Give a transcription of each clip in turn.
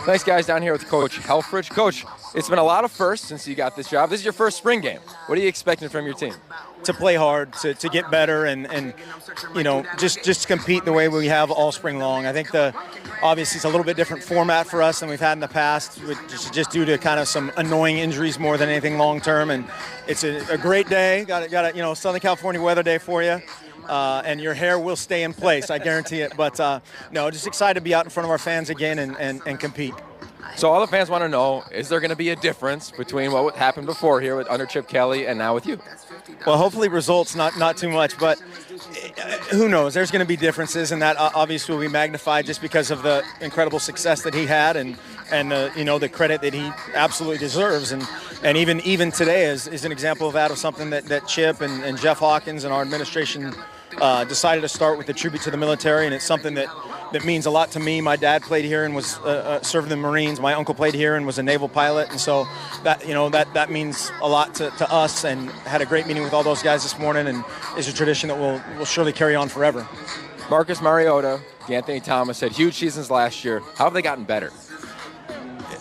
Nice guys down here with Coach Helfrich. Coach, it's been a lot of firsts since you got this job. This is your first spring game. What are you expecting from your team? To play hard, to get better, and you know, just compete the way we have all spring long. I think obviously it's a little bit different format for us than we've had in the past, just due to kind of some annoying injuries more than anything long term. And it's a great day. Got a Southern California weather day for you. And your hair will stay in place, I guarantee it. But no, just excited to be out in front of our fans again and compete. So all the fans want to know, is there going to be a difference between what happened before here with under Chip Kelly and now with you? Well, hopefully results, not too much, but who knows? There's going to be differences, and that obviously will be magnified just because of the incredible success that he had and the credit that he absolutely deserves. And even today is an example of that, of something that Chip and Jeff Hawkins and our administration decided to start with the tribute to the military, and it's something that means a lot to me. My dad played here and was served in the Marines. My uncle played here and was a naval pilot, and so that means a lot to us. And had a great meeting with all those guys this morning, and is a tradition that will surely carry on forever. Marcus Mariota, Anthony Thomas had huge seasons last year. How have they gotten better?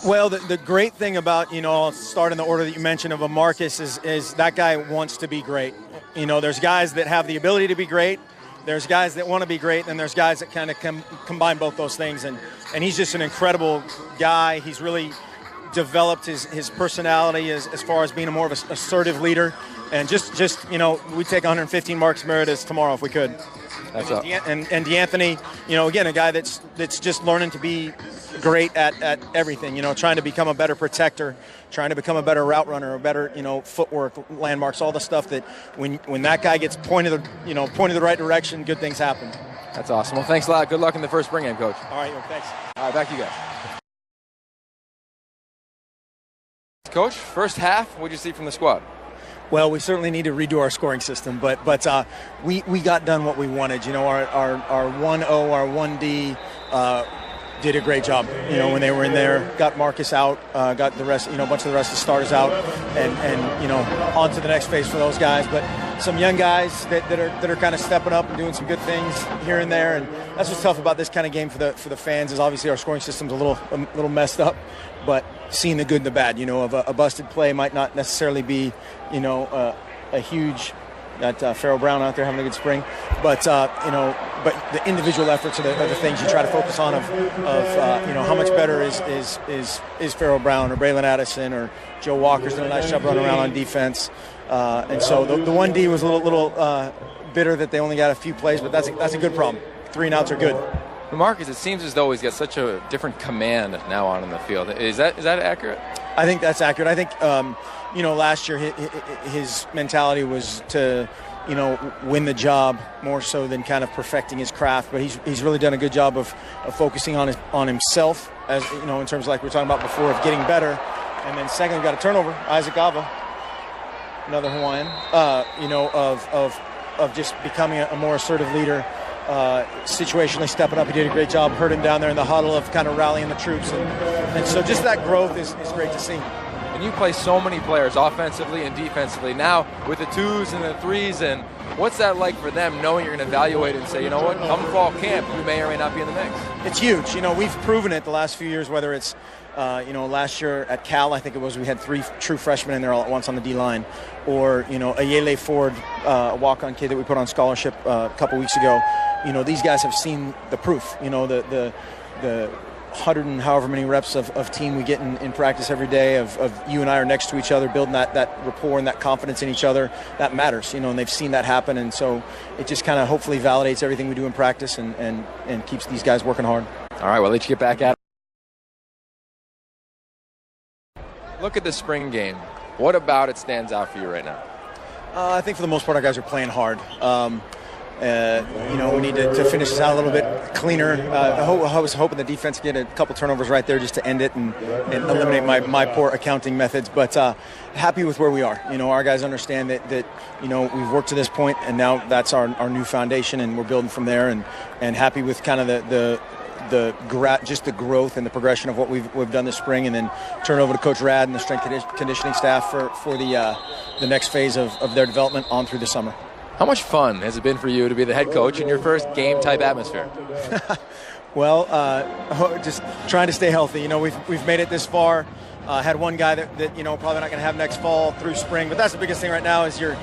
Well, the great thing about, I'll start in the order that you mentioned of a Marcus is that guy wants to be great. There's guys that have the ability to be great. There's guys that want to be great, and there's guys that kind of combine both those things. And he's just an incredible guy. He's really developed his personality as far as being a more of an assertive leader. And just we take 115 Marcus Mariota tomorrow if we could. That's up. And DeAnthony, again, a guy that's just learning to be great at everything, trying to become a better protector, trying to become a better route runner, a better, footwork, landmarks, all the stuff that when that guy gets pointed the right direction, good things happen. That's awesome. Well, thanks a lot. Good luck in the first spring game, Coach. All right, thanks. All right, back to you guys. Coach, first half, what did you see from the squad? Well, we certainly need to redo our scoring system, but we got done what we wanted. Our 1-0, our 1D did a great job. When they were in there, got Marcus out, got the rest, a bunch of the rest of the starters out, and on to the next phase for those guys. But some young guys that are kind of stepping up and doing some good things here and there, and that's what's tough about this kind of game for the fans. Is obviously our scoring system's a little messed up, but seeing the good and the bad. Of a busted play might not necessarily be a huge. That Farrell Brown out there having a good spring, but the individual efforts are the things you try to focus on. Of how much better is Farrell Brown or Braylon Addison or Joe Walker's doing a nice job running around on defense, and so the 1D was a little bitter that they only got a few plays, but that's a good problem. 3 and outs are good. Marcus, it seems as though he's got such a different command now on in the field. Is that accurate? I think that's accurate. I think last year his mentality was to win the job more so than kind of perfecting his craft. But he's really done a good job of focusing on himself, as in terms of, like we were talking about before, of getting better. And then second, we got a turnover, Isaac Gava, another Hawaiian. Of just becoming a more assertive leader. Situationally stepping up. He did a great job. Heard him down there in the huddle of kind of rallying the troops. And so just that growth is great to see. And you play so many players offensively and defensively now with the 2s and the 3s. And what's that like for them, knowing you're going to evaluate and say, you know what, come fall camp, you may or may not be in the mix? It's huge. We've proven it the last few years, whether it's last year at Cal, I think it was, we had 3 true freshmen in there all at once on the D-line. Or, Ayele Ford, a walk-on kid that we put on scholarship a couple weeks ago. These guys have seen the proof. The 100 and however many reps of team we get in practice every day, of you and I are next to each other, building that rapport and that confidence in each other, that matters, and they've seen that happen. And so it just kind of hopefully validates everything we do in practice and keeps these guys working hard. All right, well, let you get back at it. Look at the spring game. What about it stands out for you right now? I think for the most part, our guys are playing hard. We need to finish this out a little bit cleaner. I was hoping the defense get a couple turnovers right there just to end it and eliminate my poor accounting methods. But happy with where we are. Our guys understand that we've worked to this point, and now that's our new foundation, and we're building from there. And happy with kind of just the growth and the progression of what we've done this spring, and then turn over to Coach Rad and the strength conditioning staff for the next phase of their development on through the summer. How much fun has it been for you to be the head coach in your first game-type atmosphere? Well, just trying to stay healthy. You know, we've made it this far. Had one guy that you know, probably not going to have next fall through spring, but that's the biggest thing right now is you're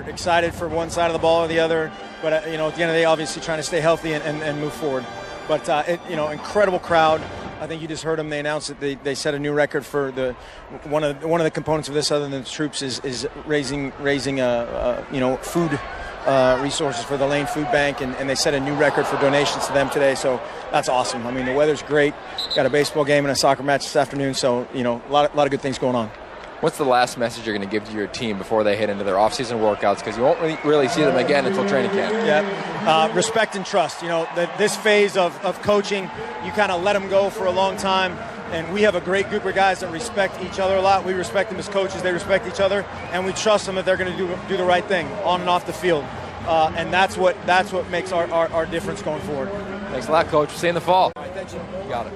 excited for one side of the ball or the other, but you know, at the end of the day, obviously trying to stay healthy and move forward. But you know, incredible crowd. I think you just heard them. They announced that they set a new record for one of the components of this, other than the troops, is raising you know, food resources for the Lane Food Bank, and they set a new record for donations to them today. So that's awesome. I mean, the weather's great. Got a baseball game and a soccer match this afternoon. So you know, a lot of good things going on. What's the last message you're going to give to your team before they head into their off-season workouts? Because you won't really see them again until training camp. Yeah, respect and trust. You know, this phase of coaching, you kind of let them go for a long time, and we have a great group of guys that respect each other a lot. We respect them as coaches. They respect each other, and we trust them that they're going to do the right thing on and off the field. And that's what makes our difference going forward. Thanks a lot, Coach. See you in the fall. All right, thanks. You got it.